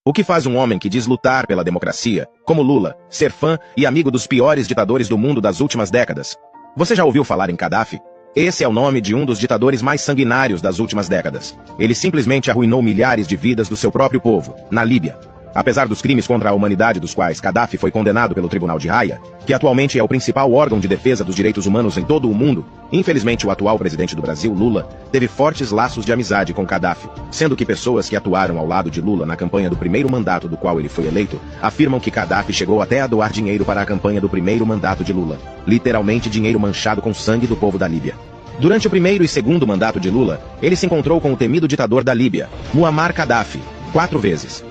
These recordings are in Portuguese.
O que faz um homem que diz lutar pela democracia, como Lula, ser fã e amigo dos piores ditadores do mundo das últimas décadas? Você já ouviu falar em Gaddafi? Esse é o nome de um dos ditadores mais sanguinários das últimas décadas. Ele simplesmente arruinou milhares de vidas do seu próprio povo, na Líbia. Apesar dos crimes contra a humanidade dos quais Gaddafi foi condenado pelo Tribunal de Haia, que atualmente é o principal órgão de defesa dos direitos humanos em todo o mundo, infelizmente o atual presidente do Brasil, Lula, teve fortes laços de amizade com Gaddafi, sendo que pessoas que atuaram ao lado de Lula na campanha do primeiro mandato do qual ele foi eleito, afirmam que Gaddafi chegou até a doar dinheiro para a campanha do primeiro mandato de Lula, literalmente dinheiro manchado com sangue do povo da Líbia. Durante o primeiro e segundo mandato de Lula, ele se encontrou com o temido ditador da Líbia, Muammar Gaddafi, 4 vezes.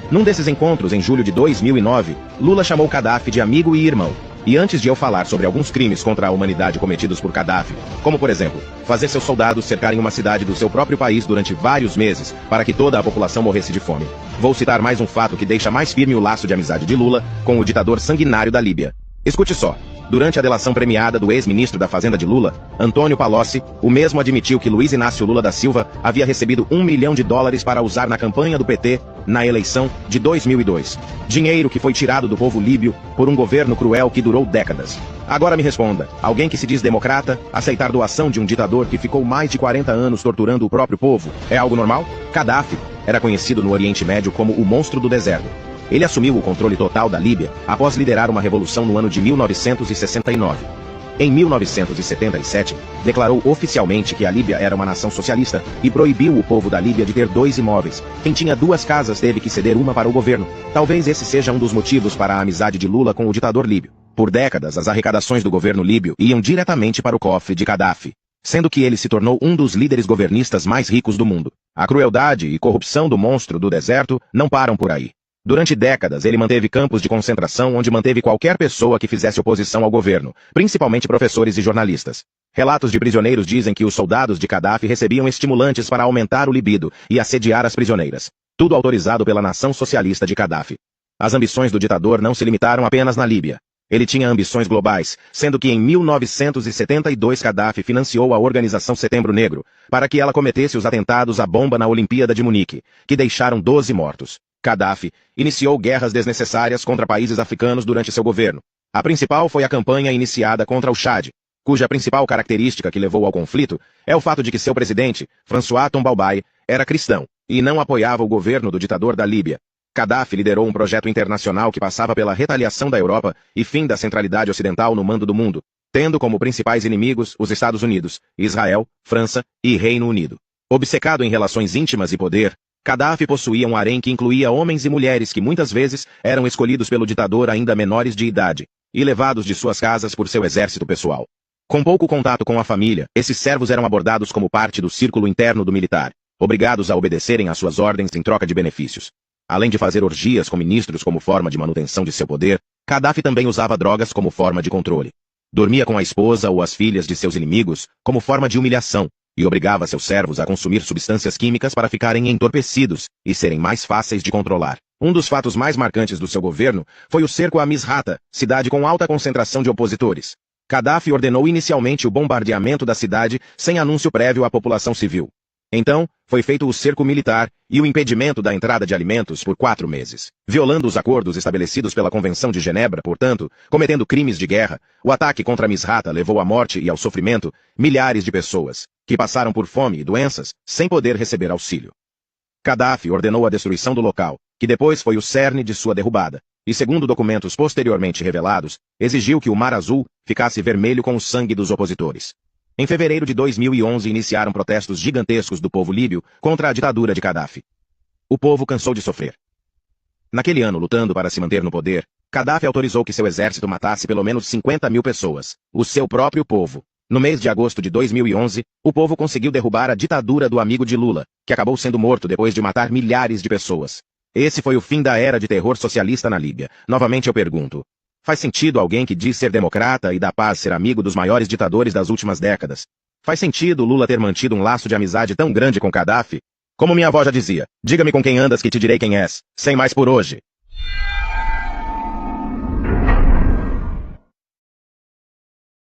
Num desses encontros, em julho de 2009, Lula chamou Gaddafi de amigo e irmão. E antes de eu falar sobre alguns crimes contra a humanidade cometidos por Gaddafi, como por exemplo, fazer seus soldados cercarem uma cidade do seu próprio país durante vários meses para que toda a população morresse de fome, vou citar mais um fato que deixa mais firme o laço de amizade de Lula com o ditador sanguinário da Líbia. Escute só. Durante a delação premiada do ex-ministro da Fazenda de Lula, Antônio Palocci, o mesmo admitiu que Luiz Inácio Lula da Silva havia recebido $1 milhão para usar na campanha do PT na eleição de 2002. Dinheiro que foi tirado do povo líbio por um governo cruel que durou décadas. Agora me responda, alguém que se diz democrata, aceitar doação de um ditador que ficou mais de 40 anos torturando o próprio povo, é algo normal? Gaddafi era conhecido no Oriente Médio como o monstro do deserto. Ele assumiu o controle total da Líbia após liderar uma revolução no ano de 1969. Em 1977, declarou oficialmente que a Líbia era uma nação socialista e proibiu o povo da Líbia de ter 2 imóveis. Quem tinha 2 casas teve que ceder uma para o governo. Talvez esse seja um dos motivos para a amizade de Lula com o ditador líbio. Por décadas, as arrecadações do governo líbio iam diretamente para o cofre de Gaddafi, sendo que ele se tornou um dos líderes governistas mais ricos do mundo. A crueldade e corrupção do monstro do deserto não param por aí. Durante décadas, ele manteve campos de concentração onde manteve qualquer pessoa que fizesse oposição ao governo, principalmente professores e jornalistas. Relatos de prisioneiros dizem que os soldados de Gaddafi recebiam estimulantes para aumentar o libido e assediar as prisioneiras. Tudo autorizado pela nação socialista de Gaddafi. As ambições do ditador não se limitaram apenas na Líbia. Ele tinha ambições globais, sendo que em 1972 Gaddafi financiou a Organização Setembro Negro, para que ela cometesse os atentados à bomba na Olimpíada de Munique, que deixaram 12 mortos. Gaddafi iniciou guerras desnecessárias contra países africanos durante seu governo. A principal foi a campanha iniciada contra o Chad, cuja principal característica que levou ao conflito é o fato de que seu presidente, François Tombalbaye, era cristão e não apoiava o governo do ditador da Líbia. Gaddafi liderou um projeto internacional que passava pela retaliação da Europa e fim da centralidade ocidental no mando do mundo, tendo como principais inimigos os Estados Unidos, Israel, França e Reino Unido. Obcecado em relações íntimas e poder, Gaddafi possuía um harém que incluía homens e mulheres que muitas vezes eram escolhidos pelo ditador ainda menores de idade e levados de suas casas por seu exército pessoal. Com pouco contato com a família, esses servos eram abordados como parte do círculo interno do militar, obrigados a obedecerem às suas ordens em troca de benefícios. Além de fazer orgias com ministros como forma de manutenção de seu poder, Gaddafi também usava drogas como forma de controle. Dormia com a esposa ou as filhas de seus inimigos como forma de humilhação, e obrigava seus servos a consumir substâncias químicas para ficarem entorpecidos e serem mais fáceis de controlar. Um dos fatos mais marcantes do seu governo foi o cerco a Misrata, cidade com alta concentração de opositores. Gaddafi ordenou inicialmente o bombardeamento da cidade sem anúncio prévio à população civil. Então, foi feito o cerco militar e o impedimento da entrada de alimentos por 4 meses. Violando os acordos estabelecidos pela Convenção de Genebra, portanto, cometendo crimes de guerra, o ataque contra Misrata levou à morte e ao sofrimento milhares de pessoas, que passaram por fome e doenças sem poder receber auxílio. Gaddafi ordenou a destruição do local, que depois foi o cerne de sua derrubada, e segundo documentos posteriormente revelados, exigiu que o Mar Azul ficasse vermelho com o sangue dos opositores. Em fevereiro de 2011 iniciaram protestos gigantescos do povo líbio contra a ditadura de Gaddafi. O povo cansou de sofrer. Naquele ano, lutando para se manter no poder, Gaddafi autorizou que seu exército matasse pelo menos 50 mil pessoas, o seu próprio povo. No mês de agosto de 2011, o povo conseguiu derrubar a ditadura do amigo de Lula, que acabou sendo morto depois de matar milhares de pessoas. Esse foi o fim da era de terror socialista na Líbia. Novamente eu pergunto, faz sentido alguém que diz ser democrata e da paz ser amigo dos maiores ditadores das últimas décadas? Faz sentido Lula ter mantido um laço de amizade tão grande com Gaddafi? Como minha avó já dizia, diga-me com quem andas que te direi quem és. Sem mais por hoje.